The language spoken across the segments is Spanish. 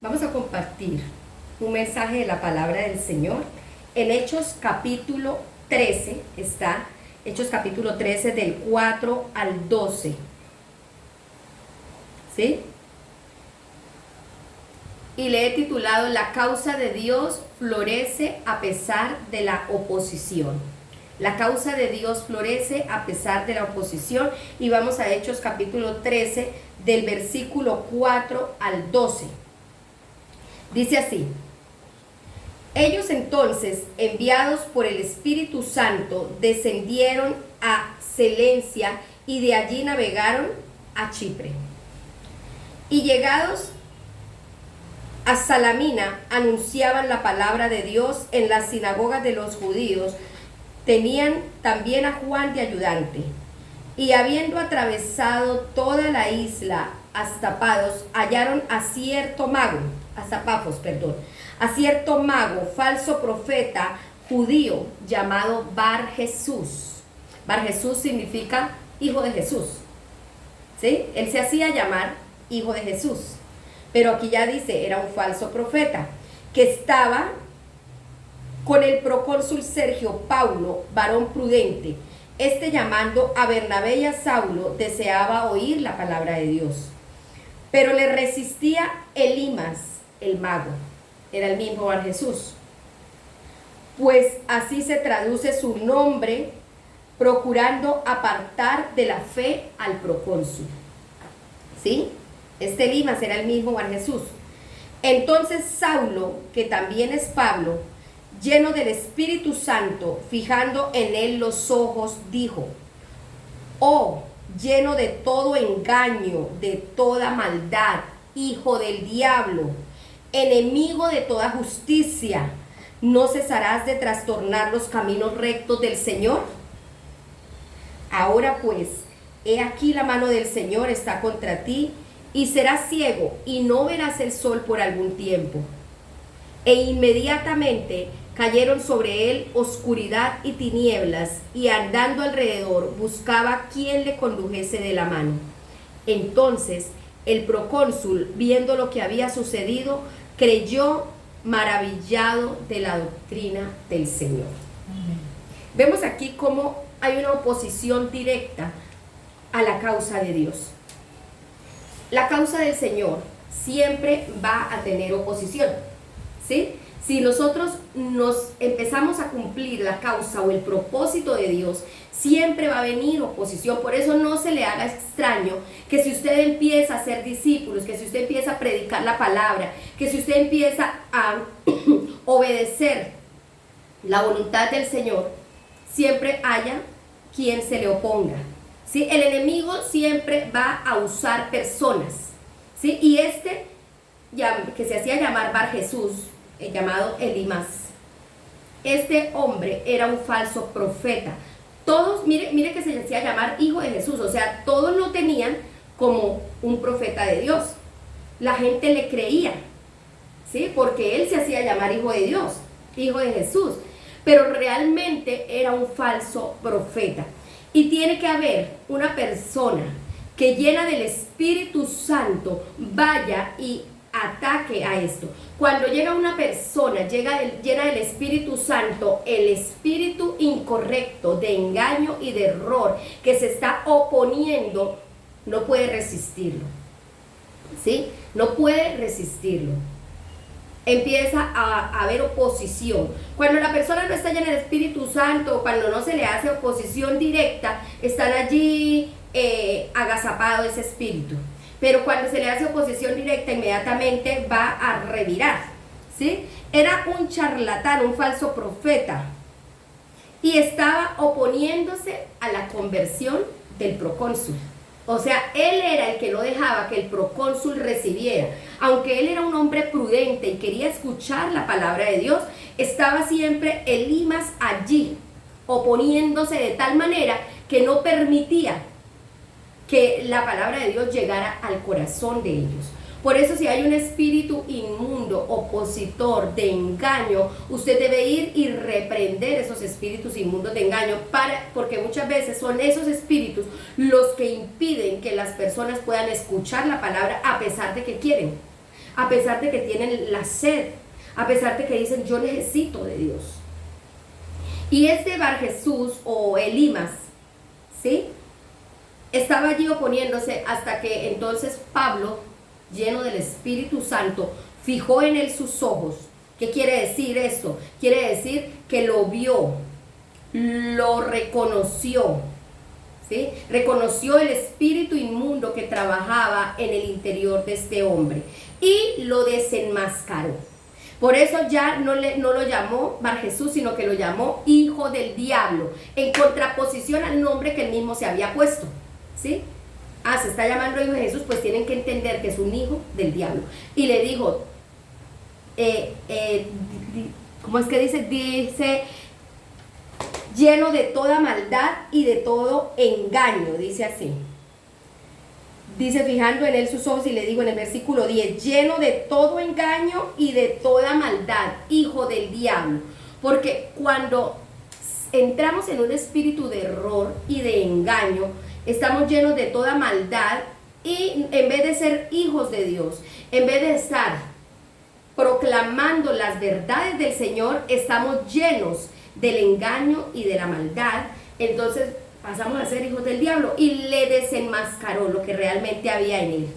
Vamos a compartir un mensaje de la palabra del Señor. En Hechos capítulo 13 está, Hechos capítulo 13 del 4 al 12. ¿Sí? Y le he titulado La causa de Dios florece a pesar de la oposición. La causa de Dios florece a pesar de la oposición. Y vamos a Hechos capítulo 13 del versículo 4 al 12. Dice así: ellos entonces, enviados por el Espíritu Santo, descendieron a Celencia y de allí navegaron a Chipre. Y llegados a Salamina, anunciaban la palabra de Dios en las sinagogas de los judíos. Tenían también a Juan de ayudante. Y habiendo atravesado toda la isla hasta Pafos, hallaron a cierto mago, a cierto mago, falso profeta judío, llamado Bar Jesús. Bar Jesús significa hijo de Jesús. ¿Sí? Él se hacía llamar hijo de Jesús. Pero aquí ya dice, era un falso profeta, que estaba con el procónsul Sergio Paulo, varón prudente. Este, llamando a Bernabé y a Saulo, deseaba oír la palabra de Dios. Pero le resistía Elimas, el mago. Era el mismo Bar Jesús. Pues así se traduce su nombre, procurando apartar de la fe al procónsul. ¿Sí? Este Elimas era el mismo Bar Jesús. Entonces Saulo, que también es Pablo, lleno del Espíritu Santo, fijando en él los ojos, dijo: oh, lleno de todo engaño, de toda maldad, hijo del diablo, enemigo de toda justicia, ¿no cesarás de trastornar los caminos rectos del Señor? Ahora pues, he aquí la mano del Señor está contra ti, y serás ciego, y no verás el sol por algún tiempo. E inmediatamente cayeron sobre él oscuridad y tinieblas, y andando alrededor buscaba quien le condujese de la mano. Entonces el procónsul, viendo lo que había sucedido, creyó, maravillado de la doctrina del Señor. Amén. Vemos aquí cómo hay una oposición directa a la causa de Dios. La causa del Señor siempre va a tener oposición, ¿sí? Si nosotros nos empezamos a cumplir la causa o el propósito de Dios, siempre va a venir oposición. Por eso no se le haga extraño que si usted empieza a ser discípulos, que si usted empieza a predicar la palabra, que si usted empieza a obedecer la voluntad del Señor, siempre haya quien se le oponga. ¿Sí? El enemigo siempre va a usar personas, ¿sí? Y que se hacía llamar Bar Jesús, llamado Elimas, este hombre era un falso profeta. Todos, mire que se hacía llamar hijo de Jesús, o sea, todos lo tenían como un profeta de Dios. La gente le creía, ¿sí? Porque él se hacía llamar hijo de Dios, hijo de Jesús, pero realmente era un falso profeta. Y tiene que haber una persona que llena del Espíritu Santo vaya y ataque a esto. Cuando llega una persona llena del Espíritu Santo, el espíritu incorrecto de engaño y de error que se está oponiendo no puede resistirlo, ¿sí? No puede resistirlo. Empieza a haber oposición. Cuando la persona no está llena del Espíritu Santo, cuando no se le hace oposición directa, están allí agazapado ese espíritu. Pero cuando se le hace oposición directa, inmediatamente va a revirar, ¿sí? Era un charlatán, un falso profeta, y estaba oponiéndose a la conversión del procónsul. O sea, él era el que no dejaba que el procónsul recibiera. Aunque él era un hombre prudente y quería escuchar la palabra de Dios, estaba siempre Elimas allí, oponiéndose de tal manera que no permitía que la palabra de Dios llegara al corazón de ellos. Por eso, si hay un espíritu inmundo, opositor, de engaño, usted debe ir y reprender esos espíritus inmundos de engaño, porque muchas veces son esos espíritus los que impiden que las personas puedan escuchar la palabra a pesar de que quieren. a pesar de que tienen la sed, a pesar de que dicen yo necesito de Dios. Y este Bar Jesús o Elimas, ¿sí?, estaba allí oponiéndose hasta que entonces Pablo, lleno del Espíritu Santo, fijó en él sus ojos. ¿Qué quiere decir esto? Quiere decir que lo vio, lo reconoció, ¿sí? Reconoció el espíritu inmundo que trabajaba en el interior de este hombre y lo desenmascaró. Por eso ya no lo llamó Bar Jesús, sino que lo llamó hijo del diablo, en contraposición al nombre que él mismo se había puesto, ¿sí? Se está llamando hijo de Jesús, pues tienen que entender que es un hijo del diablo. Y le dijo, ¿cómo es que dice? Dice, lleno de toda maldad y de todo engaño, dice así. Dice, fijando en él sus ojos, y le digo en el versículo 10, lleno de todo engaño y de toda maldad, hijo del diablo. Porque cuando entramos en un espíritu de error y de engaño, estamos llenos de toda maldad y en vez de ser hijos de Dios, en vez de estar proclamando las verdades del Señor, estamos llenos del engaño y de la maldad. Entonces pasamos a ser hijos del diablo y le desenmascaró lo que realmente había en él.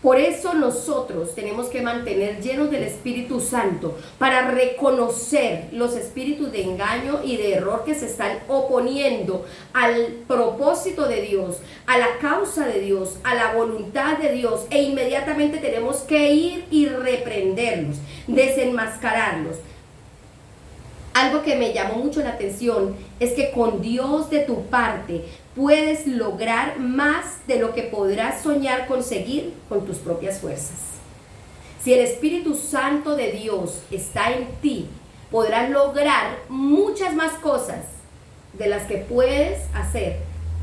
Por eso nosotros tenemos que mantener llenos del Espíritu Santo para reconocer los espíritus de engaño y de error que se están oponiendo al propósito de Dios, a la causa de Dios, a la voluntad de Dios, e inmediatamente tenemos que ir y reprenderlos, desenmascararlos. Algo que me llamó mucho la atención es que con Dios de tu parte puedes lograr más de lo que podrás soñar conseguir con tus propias fuerzas. Si el Espíritu Santo de Dios está en ti, podrás lograr muchas más cosas de las que puedes hacer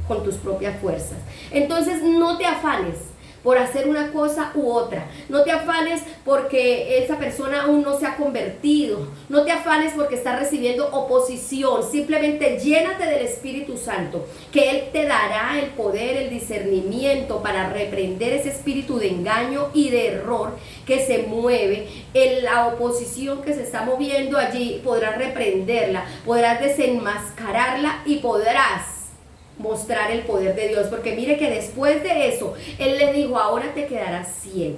con tus propias fuerzas. Entonces no te afanes por hacer una cosa u otra. No te afanes porque esa persona aún no se ha convertido. No te afanes porque está recibiendo oposición. Simplemente llénate del Espíritu Santo, que Él te dará el poder, el discernimiento para reprender ese espíritu de engaño y de error que se mueve. En la oposición que se está moviendo allí, podrás reprenderla, podrás desenmascararla y podrás mostrar el poder de Dios, porque mire que después de eso Él le dijo, ahora te quedarás ciego,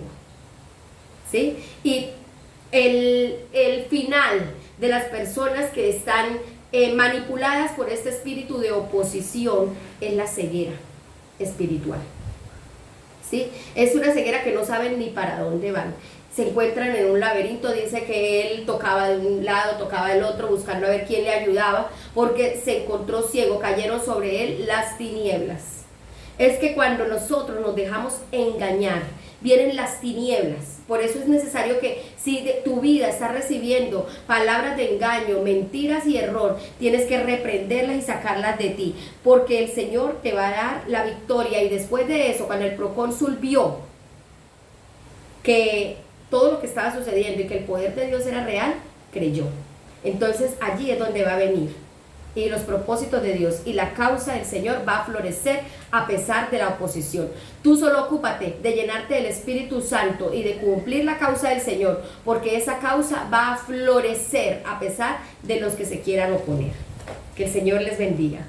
¿sí? Y el final de las personas que están manipuladas por este espíritu de oposición es la ceguera espiritual, ¿sí? Es una ceguera que no saben ni para dónde van. Se encuentran en un laberinto. Dice que él tocaba de un lado, tocaba del otro, buscando a ver quién le ayudaba, porque se encontró ciego, cayeron sobre él las tinieblas. Es que cuando nosotros nos dejamos engañar, vienen las tinieblas. Por eso es necesario que si tu vida está recibiendo palabras de engaño, mentiras y error, tienes que reprenderlas y sacarlas de ti, porque el Señor te va a dar la victoria. Y después de eso, cuando el procónsul vio que todo lo que estaba sucediendo y que el poder de Dios era real, creyó. Entonces allí es donde va a venir, y los propósitos de Dios y la causa del Señor va a florecer a pesar de la oposición. Tú solo ocúpate de llenarte del Espíritu Santo y de cumplir la causa del Señor, porque esa causa va a florecer a pesar de los que se quieran oponer. Que el Señor les bendiga.